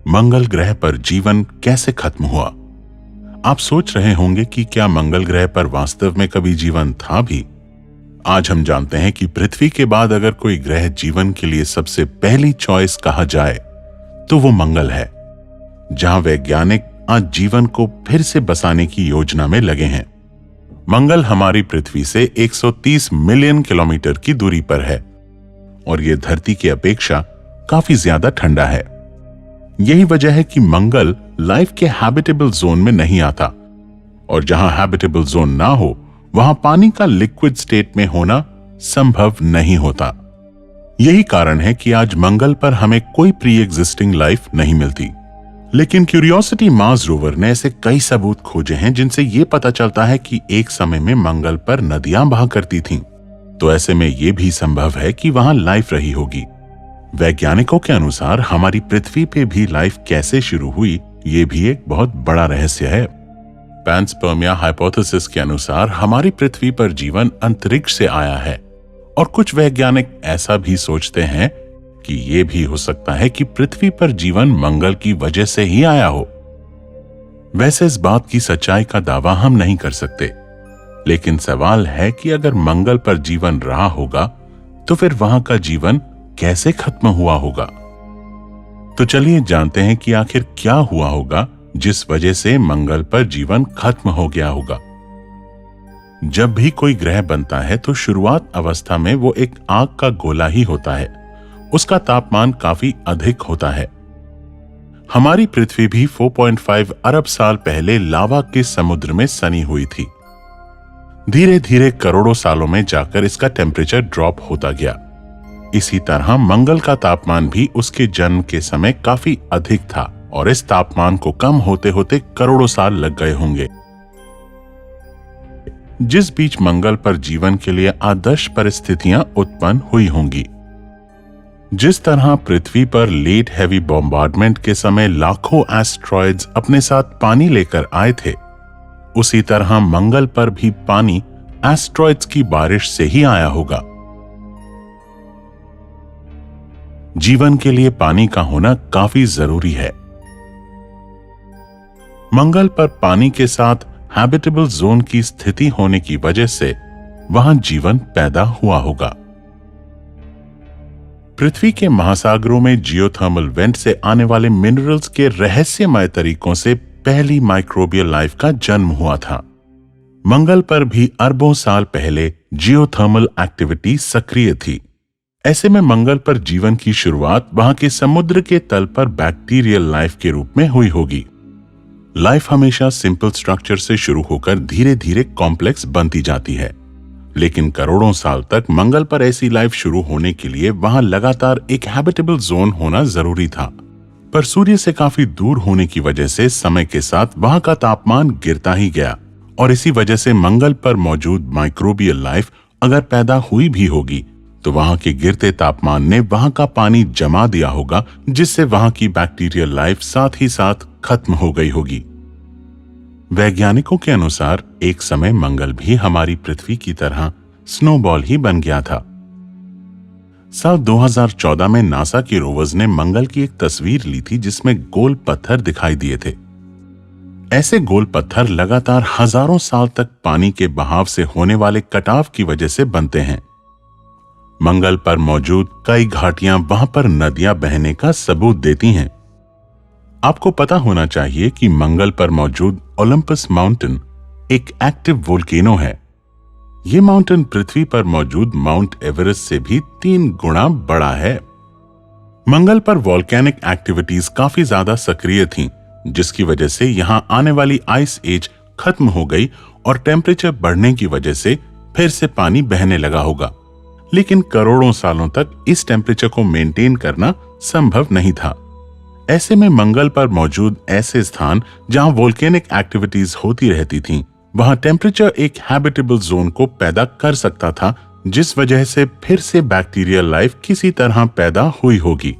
मंगल ग्रह पर जीवन कैसे खत्म हुआ। आप सोच रहे होंगे कि क्या मंगल ग्रह पर वास्तव में कभी जीवन था भी। आज हम जानते हैं कि पृथ्वी के बाद अगर कोई ग्रह जीवन के लिए सबसे पहली चॉइस कहा जाए तो वो मंगल है, जहां वैज्ञानिक आज जीवन को फिर से बसाने की योजना में लगे हैं। मंगल हमारी पृथ्वी से 130 मिलियन किलोमीटर की दूरी पर है और यह धरती की अपेक्षा काफी ज्यादा ठंडा है। यही वजह है कि मंगल लाइफ के हैबिटेबल जोन में नहीं आता और जहां हैबिटेबल जोन ना हो वहां पानी का लिक्विड स्टेट में होना संभव नहीं होता। यही कारण है कि आज मंगल पर हमें कोई प्री एग्जिस्टिंग लाइफ नहीं मिलती। लेकिन क्यूरियोसिटी मार्स रोवर ने ऐसे कई सबूत खोजे हैं जिनसे यह पता चलता है कि एक समय में मंगल पर नदियां बहा करती थीं। तो ऐसे में यह भी संभव है कि वहां लाइफ रही होगी। वैज्ञानिकों के अनुसार हमारी पृथ्वी पे भी लाइफ कैसे शुरू हुई, ये भी एक बहुत बड़ा रहस्य है। पैनस्पर्मिया हाइपोथेसिस के अनुसार हमारी पृथ्वी पर जीवन अंतरिक्ष से आया है और कुछ वैज्ञानिक ऐसा भी सोचते हैं कि यह भी हो सकता है कि पृथ्वी पर जीवन मंगल की वजह से ही आया हो। वैसे इस बात की सच्चाई का दावा हम नहीं कर सकते, लेकिन सवाल है कि अगर मंगल पर जीवन रहा होगा तो फिर वहां का जीवन कैसे खत्म हुआ होगा। तो चलिए जानते हैं कि आखिर क्या हुआ होगा जिस वजह से मंगल पर जीवन खत्म हो गया होगा। जब भी कोई ग्रह बनता है तो शुरुआत अवस्था में वो एक आग का गोला ही होता है। उसका तापमान काफी अधिक होता है। हमारी पृथ्वी भी 4.5 अरब साल पहले लावा के समुद्र में सनी हुई थी। धीरे धीरे करोड़ों सालों में जाकर इसका टेम्परेचर ड्रॉप होता गया। इसी तरह मंगल का तापमान भी उसके जन्म के समय काफी अधिक था और इस तापमान को कम होते होते करोड़ों साल लग गए होंगे, जिस बीच मंगल पर जीवन के लिए आदर्श परिस्थितियां उत्पन्न हुई होंगी। जिस तरह पृथ्वी पर लेट हैवी बॉम्बार्डमेंट के समय लाखों एस्ट्रॉयड्स अपने साथ पानी लेकर आए थे, उसी तरह मंगल पर भी पानी एस्ट्रॉयड्स की बारिश से ही आया होगा। जीवन के लिए पानी का होना काफी जरूरी है। मंगल पर पानी के साथ हैबिटेबल जोन की स्थिति होने की वजह से वहां जीवन पैदा हुआ होगा। पृथ्वी के महासागरों में जियोथर्मल वेंट से आने वाले मिनरल्स के रहस्यमय तरीकों से पहली माइक्रोबियल लाइफ का जन्म हुआ था। मंगल पर भी अरबों साल पहले जियोथर्मल एक्टिविटी सक्रिय थी। ऐसे में मंगल पर जीवन की शुरुआत वहां के समुद्र के तल पर बैक्टीरियल लाइफ के रूप में हुई होगी। लाइफ हमेशा सिंपल स्ट्रक्चर से शुरू होकर धीरे धीरे कॉम्प्लेक्स बनती जाती है, लेकिन करोड़ों साल तक मंगल पर ऐसी लाइफ शुरू होने के लिए वहां लगातार एक हैबिटेबल जोन होना जरूरी था। पर सूर्य से काफी दूर होने की वजह से समय के साथ वहां का तापमान गिरता ही गया और इसी वजह से मंगल पर मौजूद माइक्रोबियल लाइफ अगर पैदा हुई भी होगी तो वहां के गिरते तापमान ने वहां का पानी जमा दिया होगा, जिससे वहां की बैक्टीरियल लाइफ साथ ही साथ खत्म हो गई होगी। वैज्ञानिकों के अनुसार एक समय मंगल भी हमारी पृथ्वी की तरह स्नोबॉल ही बन गया था। साल 2014 में नासा के रोवर्स ने मंगल की एक तस्वीर ली थी जिसमें गोल पत्थर दिखाई दिए थे। ऐसे गोल पत्थर लगातार हजारों साल तक पानी के बहाव से होने वाले कटाव की वजह से बनते हैं। मंगल पर मौजूद कई घाटियां वहां पर नदियां बहने का सबूत देती हैं। आपको पता होना चाहिए कि मंगल पर मौजूद ओलंपस माउंटेन एक एक्टिव वोल्केनो है। यह माउंटेन पृथ्वी पर मौजूद माउंट एवरेस्ट से भी 3 गुना बड़ा है। मंगल पर वॉल्केनिक एक्टिविटीज काफी ज्यादा सक्रिय थीं, जिसकी वजह से यहां आने वाली आइस एज खत्म हो गई और टेम्परेचर बढ़ने की वजह से फिर से पानी बहने लगा होगा। लेकिन करोड़ों सालों तक इस टेम्परेचर को मेंटेन करना संभव नहीं था। ऐसे में मंगल पर मौजूद ऐसे स्थान जहां वोल्केनिक एक्टिविटीज होती रहती थीं, वहां टेम्परेचर एक हैबिटेबल जोन को पैदा कर सकता था, जिस वजह से फिर से बैक्टीरियल लाइफ किसी तरह पैदा हुई होगी।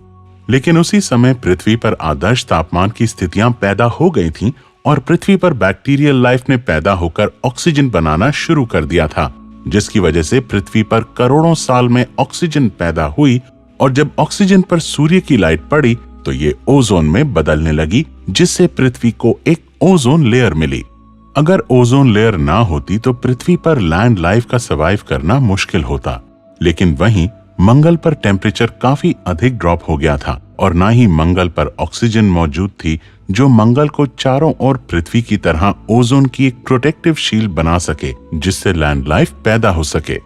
लेकिन उसी समय पृथ्वी पर आदर्श तापमान की स्थितियां पैदा हो गई थीं और पृथ्वी पर बैक्टीरियल लाइफ ने पैदा होकर ऑक्सीजन बनाना शुरू कर दिया था, जिसकी वजह से पृथ्वी पर करोड़ों साल में ऑक्सीजन पैदा हुई और जब ऑक्सीजन पर सूर्य की लाइट पड़ी तो ये ओजोन में बदलने लगी, जिससे पृथ्वी को एक ओजोन लेयर मिली। अगर ओजोन लेयर ना होती तो पृथ्वी पर लैंड लाइफ का सर्वाइव करना मुश्किल होता। लेकिन वहीं मंगल पर टेम्परेचर काफी अधिक ड्रॉप हो गया था और ना ही मंगल पर ऑक्सीजन मौजूद थी जो मंगल को चारों ओर पृथ्वी की तरह ओजोन की एक प्रोटेक्टिव शील्ड बना सके, जिससे लैंड लाइफ पैदा हो सके।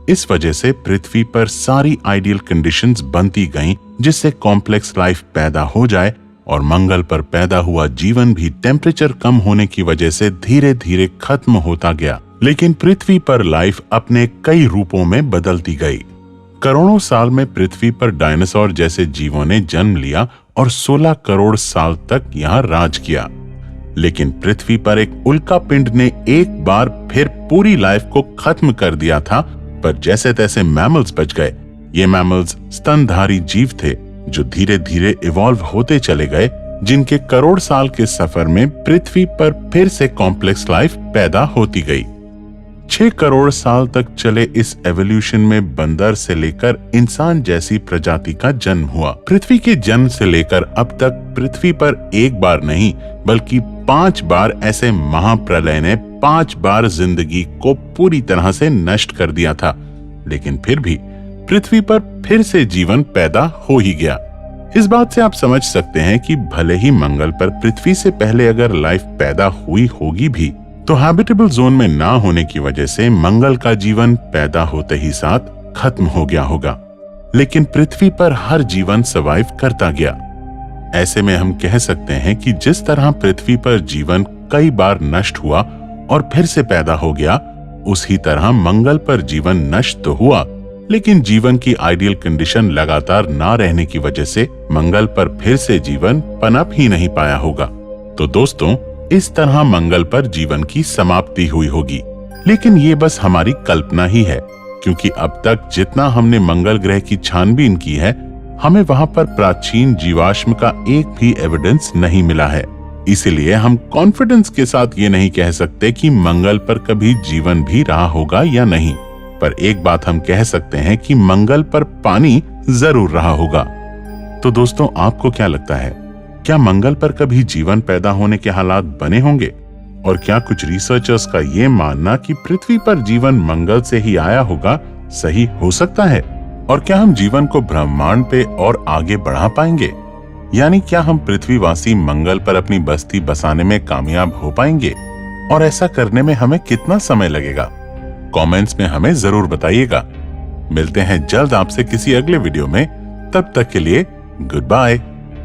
इस वजह से पृथ्वी पर सारी आइडियल कंडीशंस बनती गईं, जिससे कॉम्प्लेक्स लाइफ पैदा हो जाए और मंगल पर पैदा हुआ जीवन भी टेम्परेचर कम होने की वजह से धीरे धीरे खत्म होता गया। लेकिन पृथ्वी पर लाइफ अपने कई रूपों में बदलती गई। करोड़ों साल में पृथ्वी पर डायनासोर जैसे जीवों ने जन्म लिया और 16 करोड़ साल तक यहाँ राज किया। लेकिन पृथ्वी पर एक उल्का पिंड ने एक बार फिर पूरी लाइफ को खत्म कर दिया था, पर जैसे तैसे मैमल्स बच गए। ये मैमल्स स्तनधारी जीव थे जो धीरे धीरे इवॉल्व होते चले गए, जिनके करोड़ साल के सफर में पृथ्वी पर फिर से कॉम्प्लेक्स लाइफ पैदा होती गई। 6 करोड़ साल तक चले इस एवोल्यूशन में बंदर से लेकर इंसान जैसी प्रजाति का जन्म हुआ। पृथ्वी के जन्म से लेकर अब तक पृथ्वी पर एक बार नहीं बल्कि 5 बार ऐसे महाप्रलय ने 5 बार जिंदगी को पूरी तरह से नष्ट कर दिया था। लेकिन फिर भी पृथ्वी पर फिर से जीवन पैदा हो ही गया। इस बात से आप समझ सकते हैं कि भले ही मंगल पर पृथ्वी से पहले अगर लाइफ पैदा हुई होगी भी, तो हैबिटेबल जोन में ना होने की वजह से मंगल का जीवन पैदा होते ही साथ खत्म हो गया होगा। लेकिन पृथ्वी पर हर जीवन सर्वाइव करता गया। ऐसे में हम कह सकते हैं कि जिस तरह पृथ्वी पर जीवन कई बार नष्ट हुआ और फिर से पैदा हो गया, उसी तरह मंगल पर जीवन नष्ट तो हुआ, लेकिन जीवन की आइडियल कंडीशन लगातार ना रहने की वजह से मंगल पर फिर से जीवन पनप ही नहीं पाया होगा। तो दोस्तों, इस तरह मंगल पर जीवन की समाप्ति हुई होगी। लेकिन ये बस हमारी कल्पना ही है, क्योंकि अब तक जितना हमने मंगल ग्रह की छानबीन की है, हमें वहां पर प्राचीन जीवाश्म का एक भी एविडेंस नहीं मिला है। इसीलिए हम कॉन्फिडेंस के साथ ये नहीं कह सकते कि मंगल पर कभी जीवन भी रहा होगा या नहीं। पर एक बात हम कह सकते हैं कि मंगल पर पानी जरूर रहा होगा। तो दोस्तों, आपको क्या लगता है, क्या मंगल पर कभी जीवन पैदा होने के हालात बने होंगे? और क्या कुछ रिसर्चर्स का ये मानना कि पृथ्वी पर जीवन मंगल से ही आया होगा सही हो सकता है? और क्या हम जीवन को ब्रह्मांड पे और आगे बढ़ा पाएंगे? यानी क्या हम पृथ्वीवासी मंगल पर अपनी बस्ती बसाने में कामयाब हो पाएंगे? और ऐसा करने में हमें कितना समय लगेगा? कमेंट्स में हमें जरूर बताइएगा। मिलते हैं जल्द आपसे किसी अगले वीडियो में। तब तक के लिए गुड बाय।